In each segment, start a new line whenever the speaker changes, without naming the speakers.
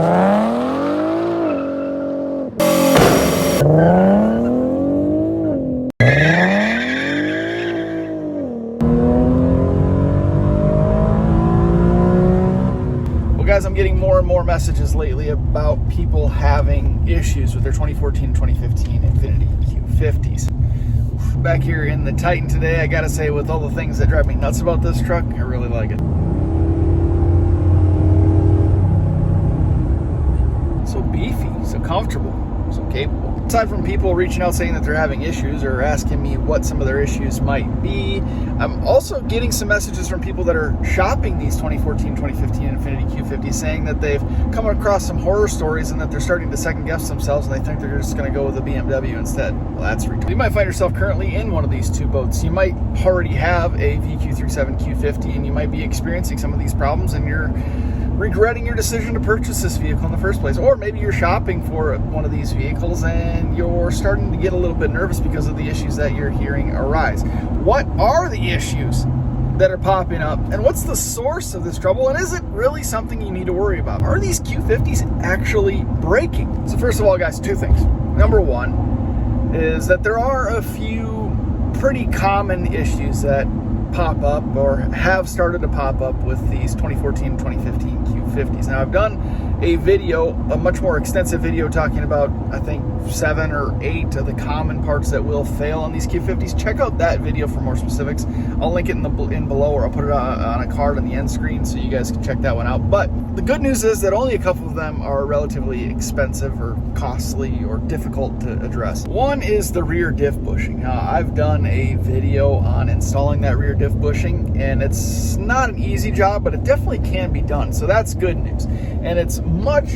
Guys, I'm getting more and more messages lately about people having issues with their 2014 and 2015 Infiniti Q50s. Back here in the Titan today, I gotta say, with all the things that drive me nuts about this truck, I really like it. So beefy, so comfortable, so capable. Aside from people reaching out saying that they're having issues or asking me what some of their issues might be, I'm also getting some messages from people that are shopping these 2014, 2015 Infiniti Q50s saying that they've come across some horror stories and that they're starting to second guess themselves and they think they're just going to go with a BMW instead. Well, that's ridiculous. You might find yourself currently in one of these two boats. You might already have a VQ37 Q50 and you might be experiencing some of these problems and you're regretting your decision to purchase this vehicle in the first place. Or maybe you're shopping for one of these vehicles and you're starting to get a little bit nervous because of the issues that you're hearing arise. What are the issues that are popping up and what's the source of this trouble, and is it really something you need to worry about? Are these Q50s actually breaking? So first of all, guys, two things. Number one is that there are a few pretty common issues that pop up or have started to pop up with these 2014 and 2015 Q50s. Now, I've done a video, a much more extensive video, talking about, I think, 7 or 8 of the common parts that will fail on these Q50s. Check out that video for more specifics. I'll link it in below, or I'll put it on a card on the end screen so you guys can check that one out. But the good news is that only a couple of them are relatively expensive or costly or difficult to address. One is the rear diff bushing. Now, I've done a video on installing that rear diff bushing, and it's not an easy job, but it definitely can be done. So that's good news. And it's much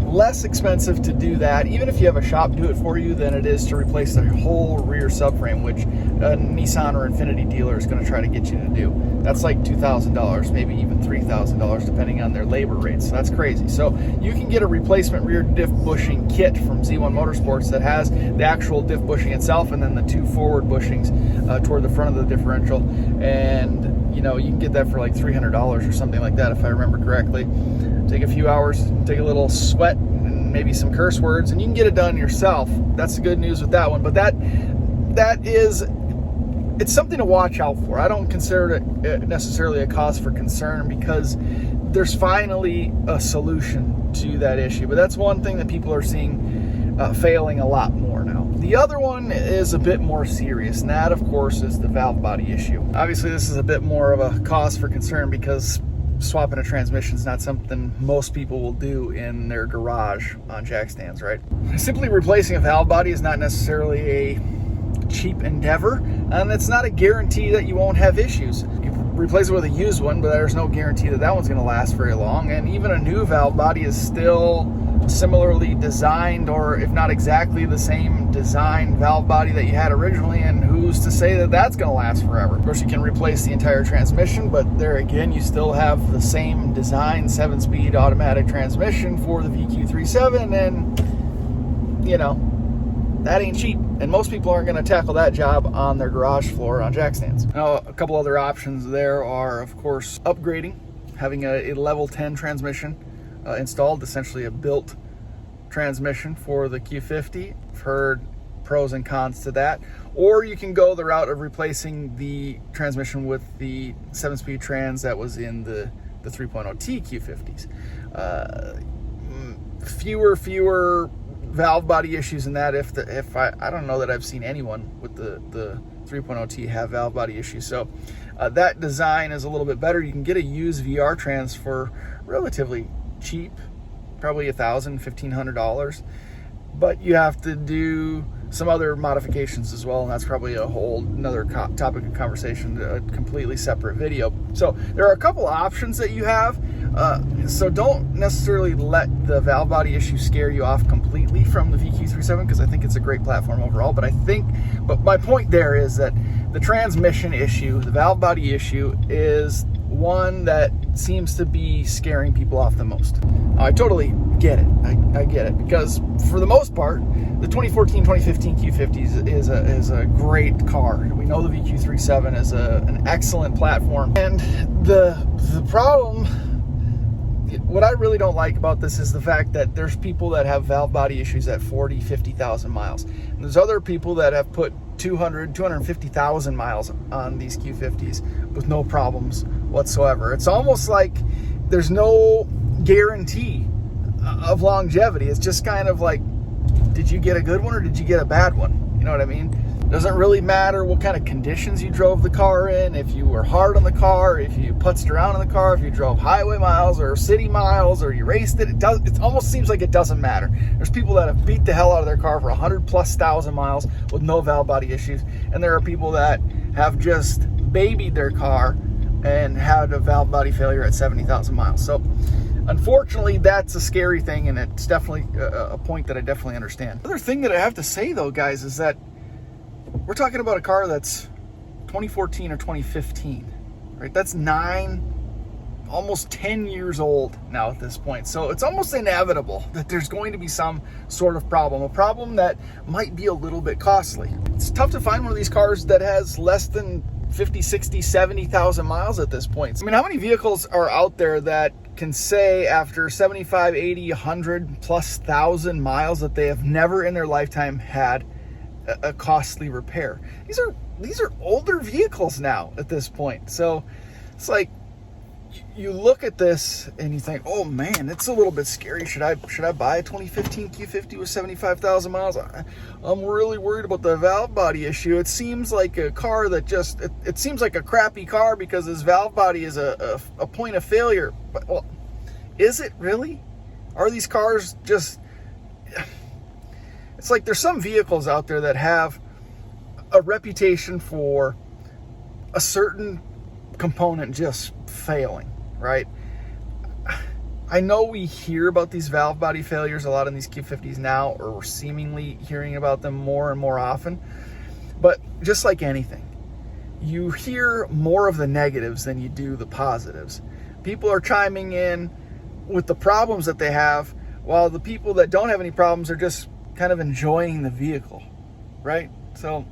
less expensive to do that, even if you have a shop do it for you, than it is to replace the whole rear subframe, which a Nissan or Infiniti dealer is going to try to get you to do. That's like $2,000, maybe even $3,000, depending on their labor rates. So that's crazy. So you can get a replacement rear diff bushing kit from Z1 Motorsports that has the actual diff bushing itself and then the 2 forward bushings toward the front of the differential. And you know, you can get that for like $300 or something like that, if I remember correctly. Take a few hours, take a little sweat and maybe some curse words, and you can get it done yourself. That's the good news with that one. But it's something to watch out for. I don't consider it necessarily a cause for concern because there's finally a solution to that issue. But that's one thing that people are seeing failing a lot more now. The other one is a bit more serious, and that, of course, is the valve body issue. Obviously, this is a bit more of a cause for concern because swapping a transmission is not something most people will do in their garage on jack stands, right? Simply replacing a valve body is not necessarily a cheap endeavor, and it's not a guarantee that you won't have issues. You replace it with a used one, but there's no guarantee that that one's going to last very long, and even a new valve body is still similarly designed, or if not exactly the same design valve body that you had originally, and who's to say that that's going to last forever? Of course, you can replace the entire transmission, but there again, you still have the same design 7-speed automatic transmission for the VQ37, and you know, that ain't cheap, and most people aren't going to tackle that job on their garage floor on jack stands. Now, a couple other options there are, of course, upgrading, having a level 10 transmission installed, essentially a built transmission for the Q50. I've heard pros and cons to that. Or you can go the route of replacing the transmission with the 7-speed trans that was in the 3.0T Q50s. Fewer valve body issues in that. If I don't know that I've seen anyone with the 3.0T have valve body issues. So that design is a little bit better. You can get a used VR trans for relatively cheap, probably $1,000–1,500, but you have to do some other modifications as well, and that's probably a whole another topic of conversation, a completely separate video. So there are a couple options that you have, so don't necessarily let the valve body issue scare you off completely from the VQ37, because I think it's a great platform overall. But my point there is that the transmission issue, the valve body issue, is one that seems to be scaring people off the most. I totally get it. I get it, because for the most part, the 2014-2015 Q50s is a great car. We know the VQ37 is an excellent platform, and the problem what I really don't like about this is the fact that there's people that have valve body issues at 40, 50,000 miles. And there's other people that have put 200, 250,000 miles on these Q50s with no problems whatsoever. It's almost like there's no guarantee of longevity. It's just kind of like, did you get a good one or did you get a bad one? You know what I mean? Doesn't really matter what kind of conditions you drove the car in, if you were hard on the car, if you putzed around in the car, if you drove highway miles or city miles or you raced it. It almost seems like it doesn't matter. There's people that have beat the hell out of their car for 100,000+ miles with no valve body issues, and there are people that have just babied their car and had a valve body failure at 70,000 miles. So unfortunately, that's a scary thing, and it's definitely a point that I definitely understand. The other thing that I have to say though, guys, is that we're talking about a car that's 2014 or 2015, right? That's 9, almost 10 years old now at this point. So it's almost inevitable that there's going to be some sort of problem, a problem that might be a little bit costly. It's tough to find one of these cars that has less than 50, 60, 70,000 miles at this point. I mean, how many vehicles are out there that can say after 75, 80, 100+ thousand miles that they have never in their lifetime had a costly repair? These are older vehicles now at this point. So it's like you look at this and you think, oh man, it's a little bit scary. Should I buy a 2015 Q50 with 75,000 miles? I'm really worried about the valve body issue. It seems like a car that just it seems like a crappy car because this valve body is a point of failure. But, well, is it really? Are these cars just... It's like there's some vehicles out there that have a reputation for a certain component just failing, right? I know we hear about these valve body failures a lot in these Q50s now, or we're seemingly hearing about them more and more often. But just like anything, you hear more of the negatives than you do the positives. People are chiming in with the problems that they have, while the people that don't have any problems are just kind of enjoying the vehicle, right? So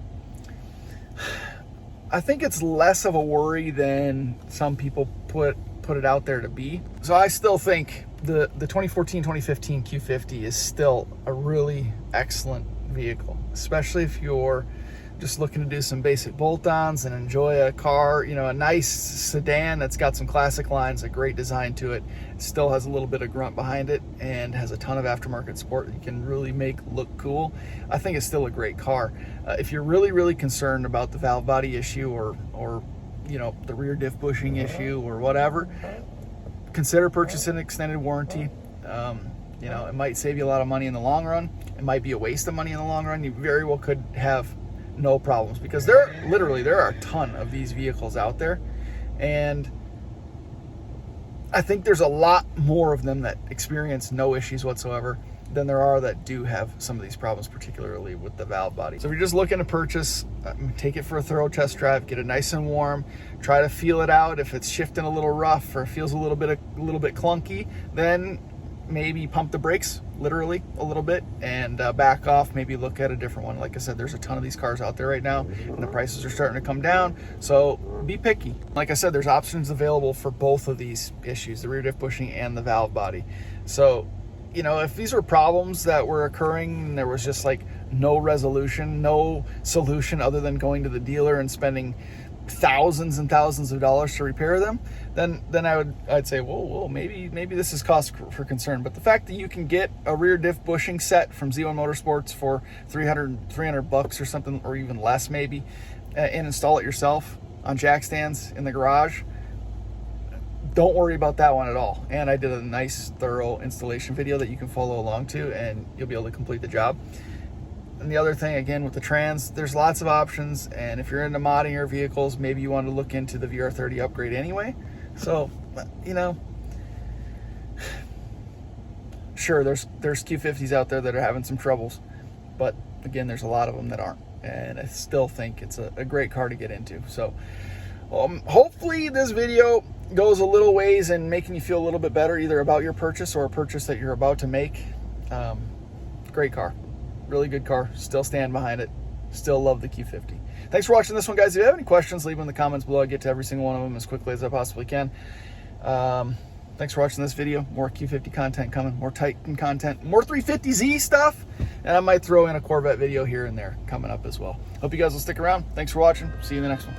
I think it's less of a worry than some people put it out there to be. So I still think the 2014-2015 Q50 is still a really excellent vehicle, especially if you're just looking to do some basic bolt-ons and enjoy a car, you know, a nice sedan that's got some classic lines, a great design to it. It still has a little bit of grunt behind it and has a ton of aftermarket support that you can really make look cool. I think it's still a great car. If you're really concerned about the valve body issue or you know, the rear diff bushing issue or whatever, consider purchasing an extended warranty. You know, it might save you a lot of money in the long run. It might be a waste of money in the long run. You very well could have no problems, because there are a ton of these vehicles out there, and I think there's a lot more of them that experience no issues whatsoever than there are that do have some of these problems, particularly with the valve body. So if you're just looking to purchase, take it for a thorough test drive, get it nice and warm, try to feel it out. If it's shifting a little rough or feels a little bit clunky, then maybe pump the brakes, literally, a little bit, and back off, maybe look at a different one. Like I said, there's a ton of these cars out there right now, and the prices are starting to come down, so be picky. Like I said, there's options available for both of these issues, the rear diff bushing and the valve body. So, you know, if these were problems that were occurring and there was just like no resolution, no solution other than going to the dealer and spending thousands and thousands of dollars to repair them, then I'd say, whoa, maybe this is cause for concern. But the fact that you can get a rear diff bushing set from Z1 Motorsports for $300 or something, or even less maybe, and install it yourself on jack stands in the garage, don't worry about that one at all. And I did a nice thorough installation video that you can follow along to, and you'll be able to complete the job. And the other thing, again, with the trans, there's lots of options, and if you're into modding your vehicles, maybe you want to look into the VR30 upgrade anyway. So, you know, sure, there's Q50s out there that are having some troubles, but again, there's a lot of them that aren't, and I still think it's a great car to get into. So hopefully this video goes a little ways in making you feel a little bit better, either about your purchase or a purchase that you're about to make. Great car. Really good car. Still stand behind it. Still love the Q50. Thanks for watching this one, guys. If you have any questions, leave them in the comments below. I get to every single one of them as quickly as I possibly can. Thanks Thanks for watching this video. More Q50 content coming, more Titan content, more 350Z stuff, and I might throw in a Corvette video here and there coming up as well. Hope you guys will stick around. Thanks for watching. See you in the next one.